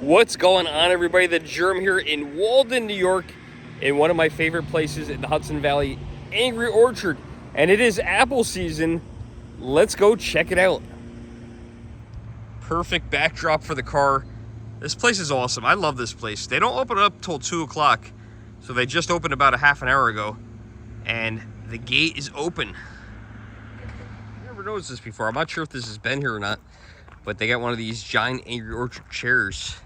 What's going on, everybody? The Germ here in Walden, New York, in one of my favorite places in the Hudson Valley, Angry Orchard. And it is apple season. Let's go check it out. Perfect backdrop for the car. This place is awesome. I love this place. They don't open up till 2 o'clock, so they just opened about a half an hour ago, and the gate is open. I never noticed this before. I'm not sure if this has been here or not, but they got one of these giant Angry Orchard chairs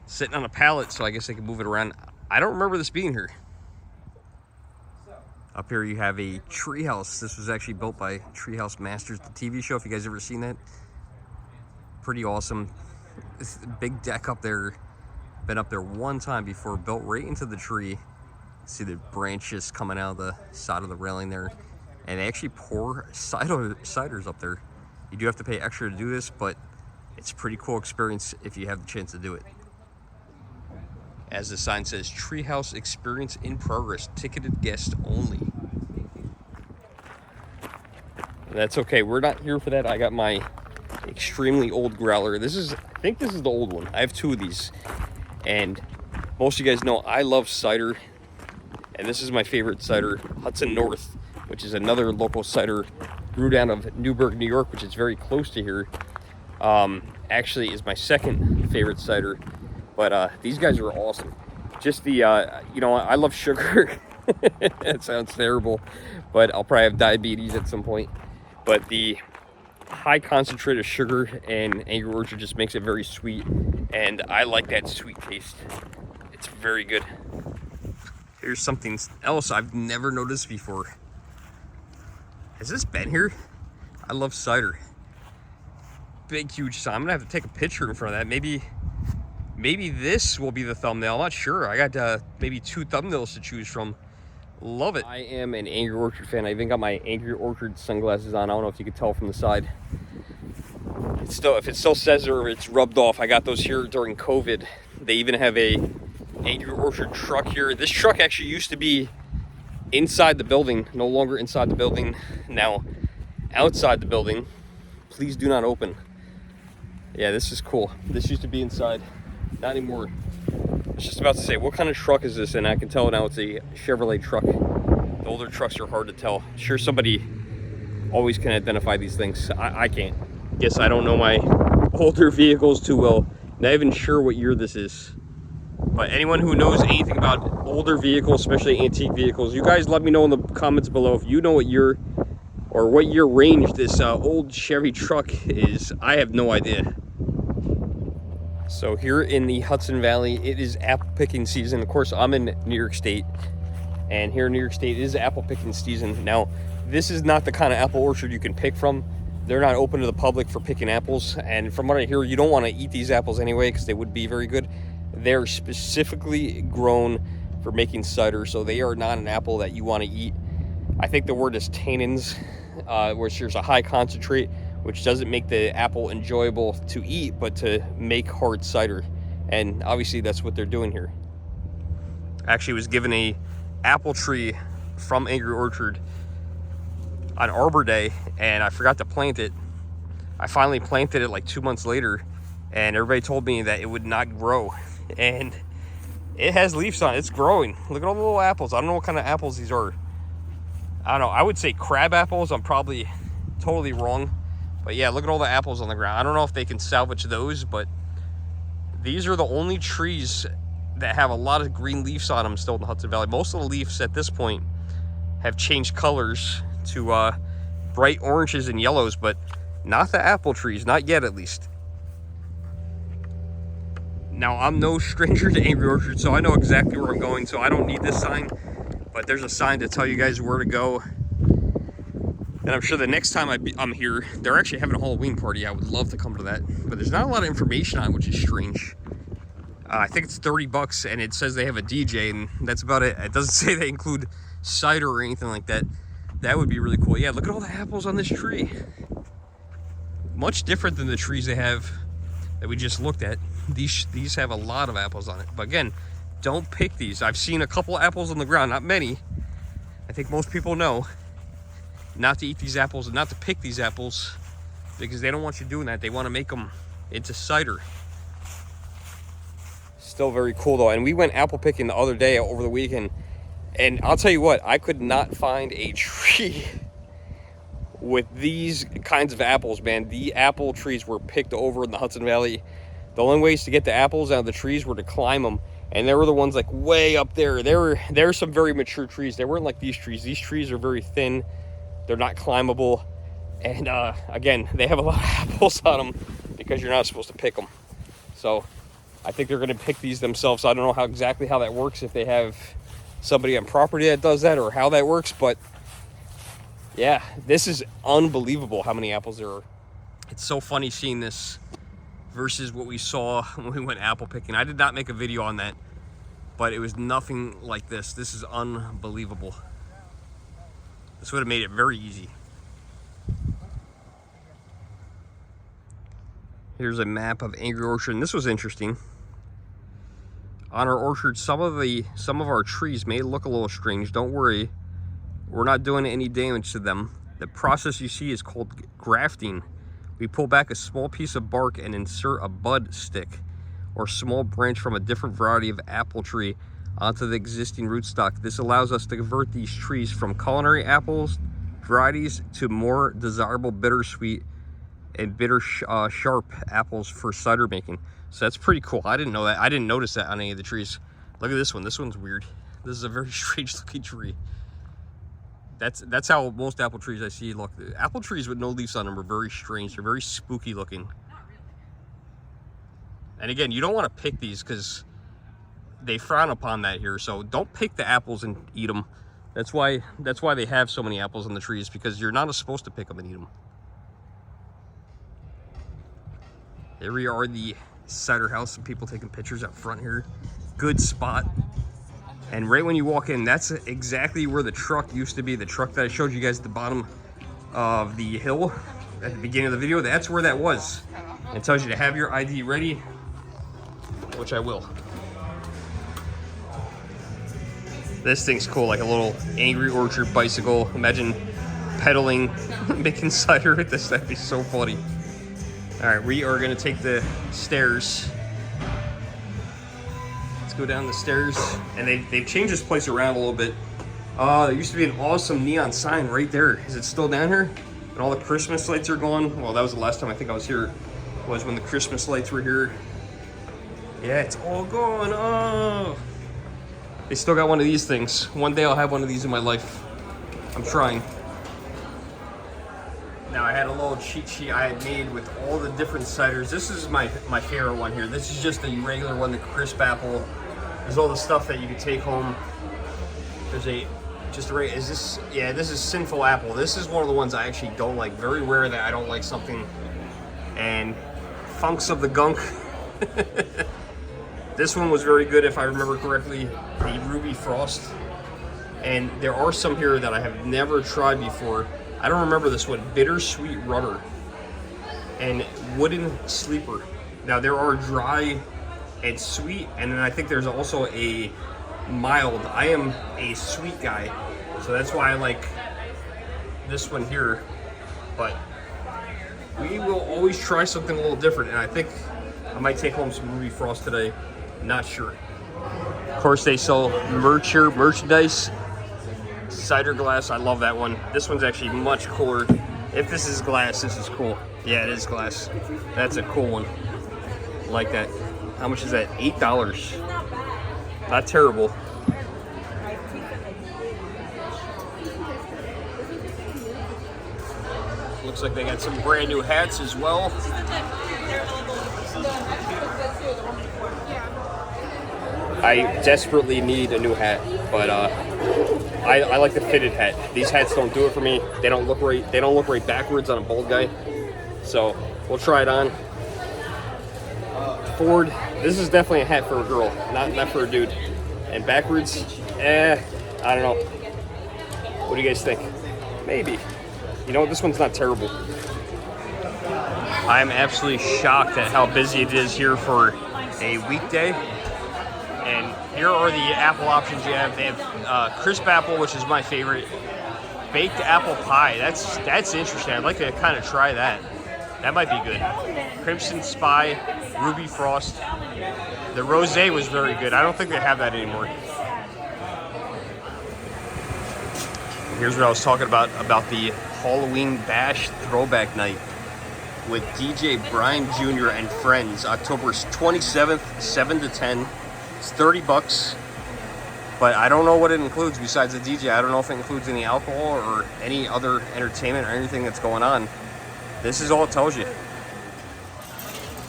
sitting on a pallet, so I guess they can move it around. I don't remember this being here. Up here you have a treehouse. This was actually built by Treehouse Masters, the TV show, if you guys ever seen that. Pretty awesome. This big deck up there. Been up there one time before, built right into the tree. See the branches coming out of the side of the railing there. And they actually pour ciders up there. You do have to pay extra to do this, but it's a pretty cool experience if you have the chance to do it. As the sign says, Treehouse Experience in Progress, ticketed guests only. That's okay, we're not here for that. I got my extremely old growler. I think this is the old one. I have 2 of these. And most of you guys know I love cider. And this is my favorite cider, Hudson North, which is another local cider brewed out of Newburgh, New York, which is very close to here. Actually is my second favorite cider. But these guys are awesome. Just the, you know, I love sugar. It sounds terrible, but I'll probably have diabetes at some point. But the high concentrate of sugar and Angry Orchard just makes it very sweet. And I like that sweet taste. It's very good. Here's something else I've never noticed before. Has this been here? I love cider. Big, huge sign. I'm gonna have to take a picture in front of that. Maybe this will be the thumbnail. I'm not sure. I got maybe 2 thumbnails to choose from. Love it. I am an Angry Orchard fan. I even got my Angry Orchard sunglasses on. I don't know if you could tell from the side. If it still says it or it's rubbed off, I got those here during COVID. They even have a Angry Orchard truck here. This truck actually used to be inside the building. No longer inside the building. Now outside the building. Please do not open. Yeah, this is cool. This used to be inside. Not anymore. I was just about to say, what kind of truck is this? And I can tell now it's a Chevrolet truck. The older trucks are hard to tell. Sure, somebody always can identify these things. I can't. Guess I don't know my older vehicles too well. Not even sure what year this is. But anyone who knows anything about older vehicles, especially antique vehicles, you guys let me know in the comments below if you know what year or what year range this old Chevy truck is. I have no idea. So here in the Hudson Valley, it is apple picking season. Of course, I'm in New York State, and here in New York State, it is apple picking season. Now, this is not the kind of apple orchard you can pick from. They're not open to the public for picking apples, and from what I hear, you don't want to eat these apples anyway because they would be very good. They're specifically grown for making cider, so they are not an apple that you want to eat. I think the word is tannins, which there's a high concentrate, which doesn't make the apple enjoyable to eat, but to make hard cider. And obviously that's what they're doing here. Actually was given a apple tree from Angry Orchard on Arbor Day, and I forgot to plant it. I finally planted it like 2 months later, and everybody told me that it would not grow. And it has leaves on it, it's growing. Look at all the little apples. I don't know what kind of apples these are. I don't know, I would say crab apples. I'm probably totally wrong. But yeah, look at all the apples on the ground. I don't know if they can salvage those, but these are the only trees that have a lot of green leaves on them still in the Hudson Valley. Most of the leaves at this point have changed colors to bright oranges and yellows, but not the apple trees, not yet at least. Now, I'm no stranger to Angry Orchard, so I know exactly where I'm going, so I don't need this sign, but there's a sign to tell you guys where to go. And I'm sure the next time I'm here, they're actually having a Halloween party. I would love to come to that. But there's not a lot of information on it, which is strange. I think it's $30, and it says they have a DJ, and that's about it. It doesn't say they include cider or anything like that. That would be really cool. Yeah, look at all the apples on this tree. Much different than the trees they have that we just looked at. These have a lot of apples on it. But again, don't pick these. I've seen a couple apples on the ground, not many. I think most people know not to eat these apples and not to pick these apples because they don't want you doing that. They want to make them into cider. Still very cool though. And we went apple picking the other day over the weekend, and I'll tell you what, I could not find a tree with these kinds of apples, man. The apple trees were picked over in the Hudson Valley. The only ways to get the apples out of the trees were to climb them, and they were the ones like way up there. There were some very mature trees. They weren't like these trees. These trees are very thin. They're not climbable, and again, they have a lot of apples on them because you're not supposed to pick them. So I think they're going to pick these themselves. I don't know exactly how that works, if they have somebody on property that does that or how that works, but yeah, this is unbelievable how many apples there are. It's so funny seeing this versus what we saw when we went apple picking. I did not make a video on that, but it was nothing like this. This is unbelievable. This would have made it very easy. Here's a map of Angry Orchard, and this was interesting. On our orchard, some of our trees may look a little strange. Don't worry, we're not doing any damage to them. The process you see is called grafting. We pull back a small piece of bark and insert a bud stick or small branch from a different variety of apple tree onto the existing rootstock. This allows us to convert these trees from culinary apples varieties to more desirable bittersweet and sharp apples for cider making. So that's pretty cool. I didn't know that. I didn't notice that on any of the trees. Look at this one. This one's weird. This is a very strange looking tree. That's how most apple trees I see look. Apple trees with no leaves on them are very strange. They're very spooky looking. And again, you don't want to pick these because they frown upon that here. So don't pick the apples and eat them. That's why they have so many apples on the trees, because you're not supposed to pick them and eat them. There we are, the cider house. Some people taking pictures out front here. Good spot. And right when you walk in, that's exactly where the truck used to be. The truck that I showed you guys at the bottom of the hill at the beginning of the video, that's where that was. It tells you to have your ID ready, which I will. This thing's cool, like a little Angry Orchard bicycle. Imagine pedaling, making cider with this. That'd be so funny. All right, we are gonna take the stairs. Let's go down the stairs. And they've changed this place around a little bit. There used to be an awesome neon sign right there. Is it still down here? And all the Christmas lights are gone. Well, that was the last time I think I was here, was when the Christmas lights were here. Yeah, it's all gone. Oh. They still got one of these things. One day I'll have one of these in my life. I'm trying. Now, I had a little cheat sheet I had made with all the different ciders. This is my favorite one here. This is just a regular one, the crisp apple. There's all the stuff that you can take home. There's this is Sinful Apple. This is one of the ones I actually don't like. Very rare that I don't like something. And Funks of the Gunk. This one was very good, if I remember correctly, the Ruby Frost. And there are some here that I have never tried before. I don't remember this one. Bittersweet Rudder and Wooden Sleeper. Now there are dry and sweet, and then I think there's also a mild. I am a sweet guy, so that's why I like this one here. But we will always try something a little different, and I think I might take home some Ruby Frost today. Not sure. Of course, they sell merchandise. Cider glass, I love that one. This one's actually much cooler. If this is glass, this is cool. Yeah, it is glass. That's a cool one. Like that. How much is that? $8. Not terrible. Looks like they got some brand new hats as well. I desperately need a new hat, but I like the fitted hat. These hats don't do it for me. They don't look right. They don't look right backwards on a bald guy. So we'll try it on. Forward. This is definitely a hat for a girl, not for a dude. And backwards, I don't know. What do you guys think? Maybe. You know what? This one's not terrible. I'm absolutely shocked at how busy it is here for a weekday. And here are the apple options you have. They have crisp apple, which is my favorite. Baked apple pie. That's interesting. I'd like to kind of try that. That might be good. Crimson Spy, Ruby Frost, The rosé was very good. I don't think they have that anymore. Here's what I was talking about the Halloween Bash Throwback Night with DJ Brian Jr. and friends, October 27th, 7 to 10. It's $30, but I don't know what it includes besides the DJ. I don't know if it includes any alcohol or any other entertainment or anything that's going on. This is all it tells you.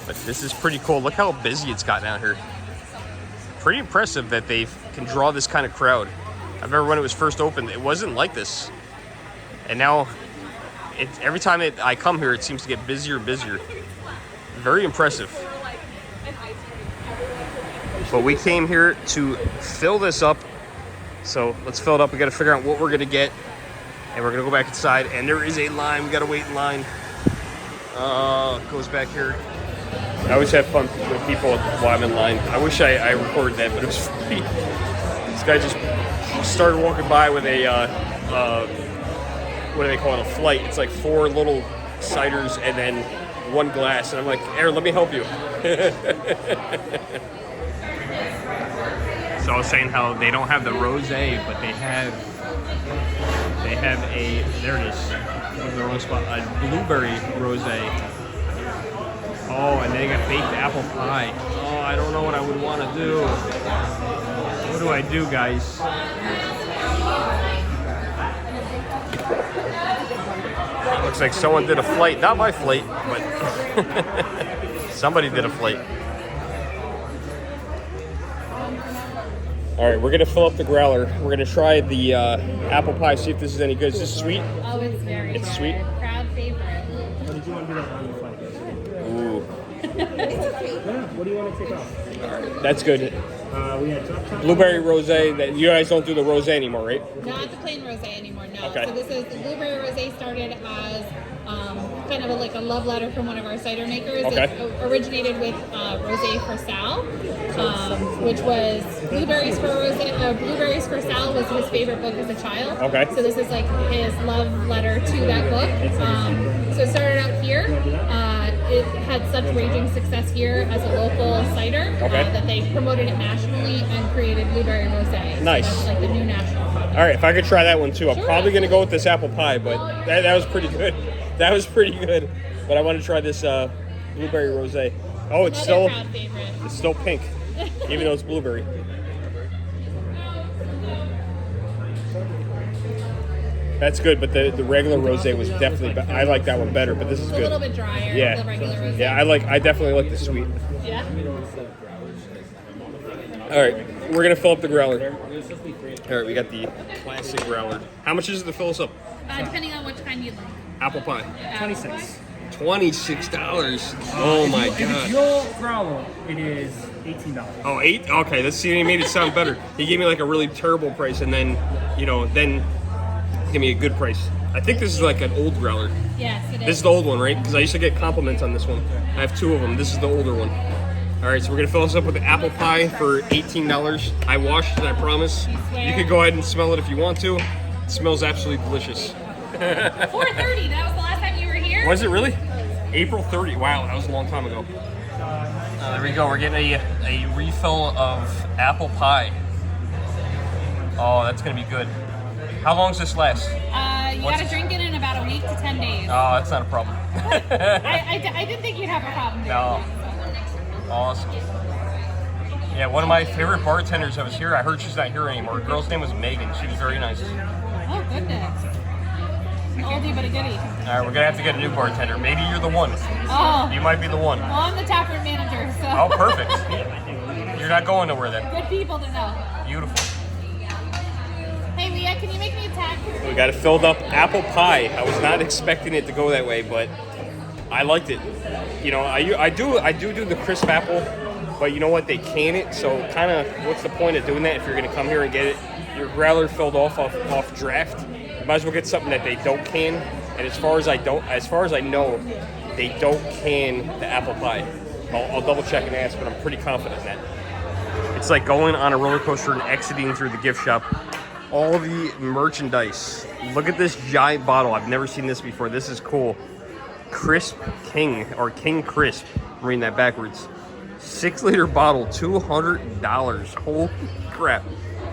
But this is pretty cool. Look how busy it's gotten out here. Pretty impressive that they can draw this kind of crowd. I remember when it was first opened, it wasn't like this. And now, every time I come here, it seems to get busier and busier. Very impressive. But we came here to fill this up. So let's fill it up. We got to figure out what we're going to get. And we're going to go back inside. And there is a line. We got to wait in line. It goes back here. I always have fun with people while I'm in line. I wish I recorded that, but it was free. This guy just started walking by with a, what do they call it, a flight. It's like 4 little ciders and then 1 glass. And I'm like, Aaron, let me help you. So I was saying how they don't have the rosé, but they have a, there it is, in the wrong spot, a blueberry rosé. Oh, and they got baked apple pie. Oh, I don't know what I would want to do. What do I do, guys? Looks like someone did a flight. Not my flight, but somebody did a flight. All right, we're gonna fill up the growler. We're gonna try the apple pie, see if this is any good. Is this sweet? Oh, it's very good. It's sweet? Crowd favorite. What did you want to do that on the flight? Ooh. What do you want to take off? All right, that's good. We had top Blueberry rosé. That you guys don't do the rosé anymore, right? Not the plain rosé anymore, no. Okay. So this is, the blueberry rosé started as kind of like a love letter from one of our cider makers. Okay. It originated with Rosé for Sal, which was Blueberries for Rosé. Blueberries for Sal was his favorite book as a child. Okay. So this is like his love letter to that book. So it started out here. It had such raging success here as a local cider that they promoted it nationally and created Blueberry Rosé. Nice. So that's like the new national product. All right, if I could try that one too. I'm Sure. probably gonna go with this apple pie, but that was pretty good. That was pretty good. But I want to try this blueberry rosé. Oh, it's Another crowd favorite. it's still pink, even though it's blueberry. That's good, but the regular rosé was definitely. I like that one better, but this is It's a good. little bit drier. Yeah. The regular rosé. Yeah, I definitely like the sweet. Yeah. All right, we're gonna fill up the growler. All right, we got the classic growler. How much is it to fill us up? Depending on which kind you'd like. Apple pie. 26. $26. Oh my If it's god. your growler, it is $18. Oh, 8? Okay, let's see. He made it sound better. He gave me like a really terrible price, and then, then give me a good price. I think this is like an old growler. Yes, it is. This is the old one, right? Because I used to get compliments on this one. I have 2 of them. This is the older one. All right, so we're gonna fill this up with the apple pie for $18. I washed it, I promise. swear? You could go ahead and smell it if you want to. It smells absolutely delicious. 4:30. That was the last time you were here. Was it really? April 30. Wow, that was a long time ago. There we go. We're getting a refill of apple pie. Oh, that's gonna be good. How long does this last? You gotta drink it in about a week to 10 days. Oh, that's not a problem. I didn't think you'd have a problem doing No. that. Awesome. Yeah, one of my favorite bartenders that was here, I heard she's not here anymore. Her girl's name was Megan. She was very nice. Oh, goodness. Oldie but a goodie. All right, we're gonna have to get a new bartender. Maybe you're the one. Oh, You might be the one. well, I'm the taproom manager, so. Oh, perfect. You're not going nowhere then. Good people to know. Beautiful. Hey, Leah, can you make me a tag? We got it filled up apple pie. I was not expecting it to go that way, but I liked it. I do the crisp apple, but you know what? They can it, so kind of what's the point of doing that if you're going to come here and get it? Your growler filled off draft. You might as well get something that they don't can. And as far as I know, they don't can the apple pie. I'll double check and ask, but I'm pretty confident in that. It's like going on a roller coaster and exiting through the gift shop. All the merchandise. Look at this giant bottle. I've never seen this before. This is cool. Crisp King, or King Crisp. I'm reading that backwards. 6-liter bottle, $200. Holy crap.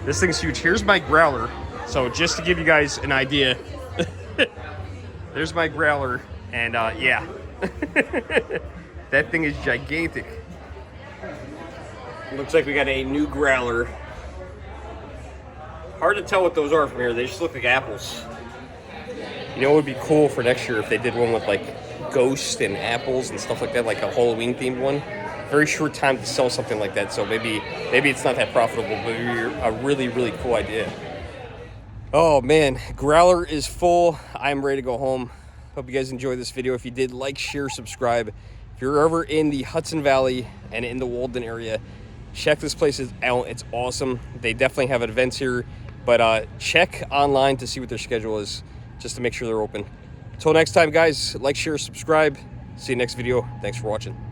This thing's huge. Here's my growler. So just to give you guys an idea, there's my growler. And yeah, that thing is gigantic. Looks like we got a new growler. Hard to tell what those are from here. They just look like apples. You know, it would be cool for next year if they did one with like ghosts and apples and stuff like that, like a Halloween themed one. Very short time to sell something like that, so maybe it's not that profitable, but a really, really cool idea. Oh man, growler is full. I'm ready to go home. Hope you guys enjoyed this video. If you did, like, share, subscribe. If you're ever in the Hudson Valley and in the Walden area, check this place out. It's awesome. They definitely have events here, but check online to see what their schedule is, just to make sure they're open. Until next time, guys, like, share, subscribe. See you next video. Thanks for watching.